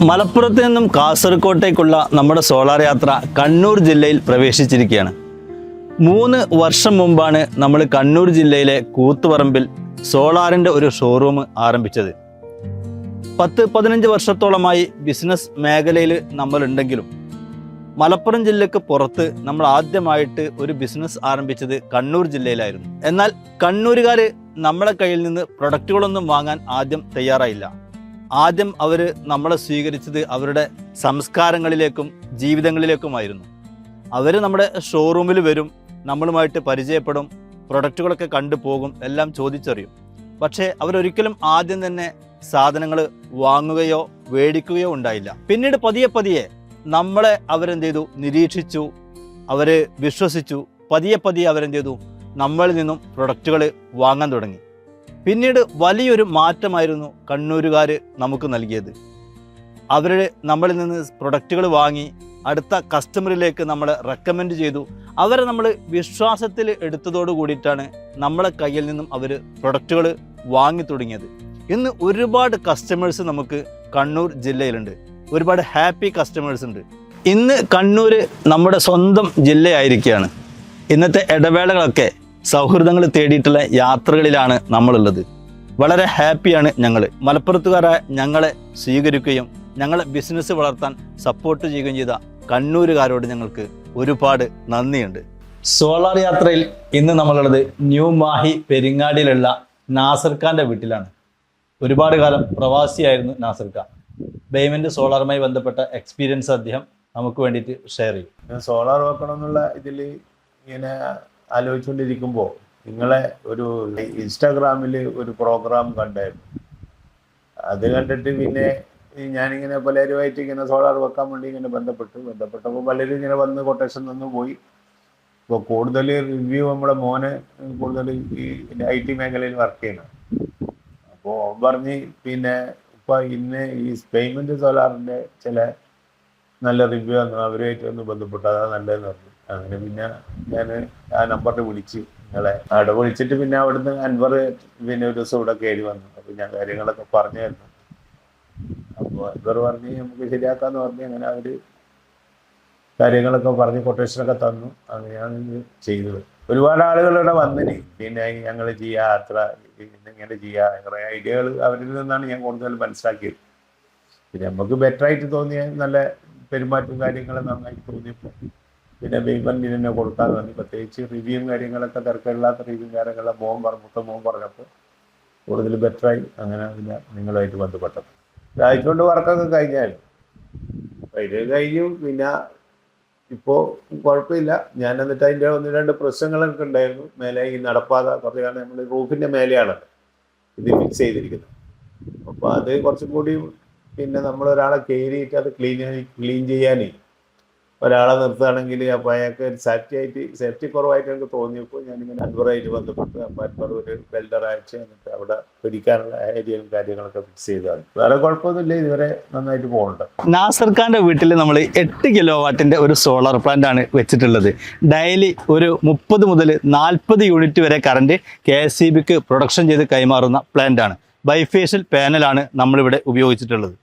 മലപ്പുറത്ത് നിന്നും കാസർഗോട്ടേക്കുള്ള നമ്മുടെ സോളാർ യാത്ര കണ്ണൂർ ജില്ലയിൽ പ്രവേശിച്ചിരിക്കുകയാണ്. 3 വർഷം മുമ്പാണ് നമ്മൾ കണ്ണൂർ ജില്ലയിലെ കൂത്തുപറമ്പിൽ സോളാറിൻ്റെ ഒരു ഷോറൂം ആരംഭിച്ചത്. 10-15 വർഷത്തോളമായി ബിസിനസ് മേഖലയിൽ നമ്മളുണ്ടെങ്കിലും മലപ്പുറം ജില്ലയ്ക്ക് പുറത്ത് നമ്മൾ ആദ്യമായിട്ട് ഒരു ബിസിനസ് ആരംഭിച്ചത് കണ്ണൂർ ജില്ലയിലായിരുന്നു. എന്നാൽ കണ്ണൂരുകാർ നമ്മളെ കയ്യിൽ നിന്ന് പ്രൊഡക്റ്റുകളൊന്നും വാങ്ങാൻ ആദ്യം തയ്യാറായില്ല. ആദ്യം അവർ നമ്മളെ സ്വീകരിച്ചത് അവരുടെ സംസ്കാരങ്ങളിലേക്കും ജീവിതങ്ങളിലേക്കുമായിരുന്നു. അവർ നമ്മുടെ ഷോറൂമിൽ വരും, നമ്മളുമായിട്ട് പരിചയപ്പെടും, പ്രൊഡക്റ്റുകളൊക്കെ കണ്ടുപോകും, എല്ലാം ചോദിച്ചറിയും. പക്ഷേ അവരൊരിക്കലും ആദ്യം തന്നെ സാധനങ്ങൾ വാങ്ങുകയോ മേടിക്കുകയോ ഉണ്ടായില്ല. പിന്നീട് പതിയെ നമ്മളെ അവരെന്ത് ചെയ്തു, നിരീക്ഷിച്ചു, അവർ വിശ്വസിച്ചു. പതിയെ അവരെന്ത് ചെയ്തു, നമ്മളിൽ നിന്നും പ്രൊഡക്റ്റുകൾ വാങ്ങാൻ തുടങ്ങി. പിന്നീട് വലിയൊരു മാറ്റമായിരുന്നു കണ്ണൂരുകാർ നമുക്ക് നൽകിയത്. അവർ നമ്മളിൽ നിന്ന് പ്രൊഡക്റ്റുകൾ വാങ്ങി അടുത്ത കസ്റ്റമറിലേക്ക് നമ്മളെ റെക്കമെൻഡ് ചെയ്തു. അവരെ നമ്മൾ വിശ്വാസത്തിൽ എടുത്തതോട് കൂടിയിട്ടാണ് നമ്മളെ കയ്യിൽ നിന്നും അവർ പ്രൊഡക്റ്റുകൾ വാങ്ങി തുടങ്ങിയത്. ഇന്ന് ഒരുപാട് കസ്റ്റമേഴ്സ് നമുക്ക് കണ്ണൂർ ജില്ലയിലുണ്ട്, ഒരുപാട് ഹാപ്പി കസ്റ്റമേഴ്സ് ഉണ്ട്. ഇന്ന് കണ്ണൂർ നമ്മുടെ സ്വന്തം ജില്ലയായിരിക്കുകയാണ്. ഇന്നത്തെ ഇടവേളകളൊക്കെ സൗഹൃദങ്ങൾ തേടിയിട്ടുള്ള യാത്രകളിലാണ് നമ്മളുള്ളത്. വളരെ ഹാപ്പിയാണ് ഞങ്ങൾ. മലപ്പുറത്തുകാരായ ഞങ്ങളെ സ്വീകരിക്കുകയും ഞങ്ങളെ ബിസിനസ് വളർത്താൻ സപ്പോർട്ട് ചെയ്യുകയും ചെയ്ത കണ്ണൂരുകാരോട് ഞങ്ങൾക്ക് ഒരുപാട് നന്ദിയുണ്ട്. സോളാർ യാത്രയിൽ ഇന്ന് നമ്മളുള്ളത് ന്യൂ മാഹി പെരിങ്ങാടിയിലുള്ള നാസർ ഖാൻ്റെ വീട്ടിലാണ്. ഒരുപാട് കാലം പ്രവാസിയായിരുന്നു നാസർ ഖാൻ. പേയ്മെൻറ്റ് സോളാറുമായി ബന്ധപ്പെട്ട എക്സ്പീരിയൻസ് അദ്ദേഹം നമുക്ക് വേണ്ടിയിട്ട് ഷെയർ ചെയ്യും. സോളാർ വെക്കണം എന്നുള്ള ഇതിൽ ഇങ്ങനെ ആലോചിച്ചുകൊണ്ടിരിക്കുമ്പോൾ നിങ്ങളെ ഒരു ഇൻസ്റ്റാഗ്രാമിൽ ഒരു പ്രോഗ്രാം കണ്ടായിരുന്നു. അത് കണ്ടിട്ട് പിന്നെ ഞാനിങ്ങനെ പലരുമായിട്ട് ഇങ്ങനെ സോളാർ വെക്കാൻ വേണ്ടി ഇങ്ങനെ ബന്ധപ്പെട്ടപ്പോൾ പലരും ഇങ്ങനെ വന്ന് കൊട്ടേഷൻ തന്നു പോയി. ഇപ്പോൾ കൂടുതൽ റിവ്യൂ നമ്മുടെ മോനെ കൂടുതൽ ഈ IT മേഖലയിൽ വർക്ക് ചെയ്യണം. അപ്പോൾ അവൻ പറഞ്ഞ് പിന്നെ ഇപ്പോൾ ഇന്ന് ഈ പേയ്മെൻറ്റ് സോളാറിൻ്റെ ചില നല്ല റിവ്യൂ വന്നു, അവരുമായിട്ട് ഒന്ന് ബന്ധപ്പെട്ടു, അതാണ് നല്ലതെന്ന് പറഞ്ഞു. അങ്ങനെ പിന്നെ ഞാൻ ആ നമ്പറിൽ വിളിച്ച് നിങ്ങളെ അവിടെ വിളിച്ചിട്ട് പിന്നെ അവിടുന്ന് അൻവർ പിന്നെ ഒരു ദിവസം ഇവിടെ കയറി വന്നു. അപ്പോൾ ഞാൻ കാര്യങ്ങളൊക്കെ പറഞ്ഞായിരുന്നു. അപ്പോൾ അൻവർ പറഞ്ഞ് നമുക്ക് ശരിയാക്കാന്ന് പറഞ്ഞ് അങ്ങനെ അവർ കാര്യങ്ങളൊക്കെ പറഞ്ഞ് കൊട്ടേഷനൊക്കെ തന്നു. അങ്ങനെയാണ് ഇത് ചെയ്തത്. ഒരുപാട് ആളുകൾ ഇവിടെ വന്നിന്, പിന്നെ ഞങ്ങൾ ചെയ്യുക അത്ര ഇങ്ങനെ ചെയ്യുക കുറേ ഐഡിയകൾ അവരിൽ നിന്നാണ് ഞാൻ കൂടുതൽ മനസ്സിലാക്കിയത്. പിന്നെ നമുക്ക് ബെറ്ററായിട്ട് തോന്നിയ നല്ല പെരുമാറ്റവും കാര്യങ്ങളും നന്നായിട്ട് തോന്നിയപ്പോൾ പിന്നെ പേയ്മെൻറ്റിന് തന്നെ കൊടുക്കാന്ന് പറഞ്ഞു. പ്രത്യേകിച്ച് റിവ്യൂവും കാര്യങ്ങളൊക്കെ തിരക്കില്ലാത്ത റിവ്യൂവും കാര്യങ്ങളെല്ലാം മൂത്ത മോൻ പറഞ്ഞപ്പോൾ കൂടുതൽ ബെറ്ററായി. അങ്ങനെ പിന്നെ നിങ്ങളുമായിട്ട് ബന്ധപ്പെട്ടത് ആയിക്കൊണ്ട് വർക്കൊക്കെ കഴിഞ്ഞായിരുന്നു. ഇത് കഴിഞ്ഞു. പിന്നെ ഇപ്പോൾ കുഴപ്പമില്ല. ഞാൻ എന്നിട്ട് അതിൻ്റെ 1-2 പ്രശ്നങ്ങളൊക്കെ ഉണ്ടായിരുന്നു. മേലെ ഈ നടപ്പാത കുറച്ച് കാലം നമ്മൾ റൂഫിൻ്റെ മേലെയാണ് ഇത് ഫിക്സ് ചെയ്തിരിക്കുന്നത്. അപ്പോൾ അത് കുറച്ചും കൂടി പിന്നെ നമ്മളൊരാളെ കയറിയിട്ട് അത് ക്ലീൻ ചെയ്യാനേ ഒരാളെ നിർത്തുകയാണെങ്കിൽ അപ്പോൾ അയാൾക്ക് ഒരു സേഫ്റ്റി കുറവായിട്ട് എനിക്ക് തോന്നിയപ്പോൾ ഞാനിങ്ങനെ അൻവറായിട്ട് ബന്ധപ്പെട്ട് അപ്പോൾ അൻവർ ഒരു വെൽഡർ അയച്ച് എന്നിട്ട് അവിടെ പിടിക്കാനുള്ള ഏരിയയും കാര്യങ്ങളൊക്കെ ഫിക്സ് ചെയ്തതാണ്. വേറെ കുഴപ്പമൊന്നുമില്ല, ഇതുവരെ നന്നായിട്ട് പോകുന്നുണ്ട്. നാസർ ഖാൻ്റെ വീട്ടിൽ നമ്മൾ 8 കിലോവാട്ടിൻ്റെ ഒരു സോളാർ പ്ലാന്റ് ആണ് വെച്ചിട്ടുള്ളത്. ഡെയിലി ഒരു 30 മുതൽ 40 യൂണിറ്റ് വരെ കറണ്ട് KSEBക്ക് പ്രൊഡക്ഷൻ ചെയ്ത് കൈമാറുന്ന പ്ലാന്റ് ആണ്. ബൈഫേഷ്യൽ പാനലാണ് നമ്മളിവിടെ ഉപയോഗിച്ചിട്ടുള്ളത്.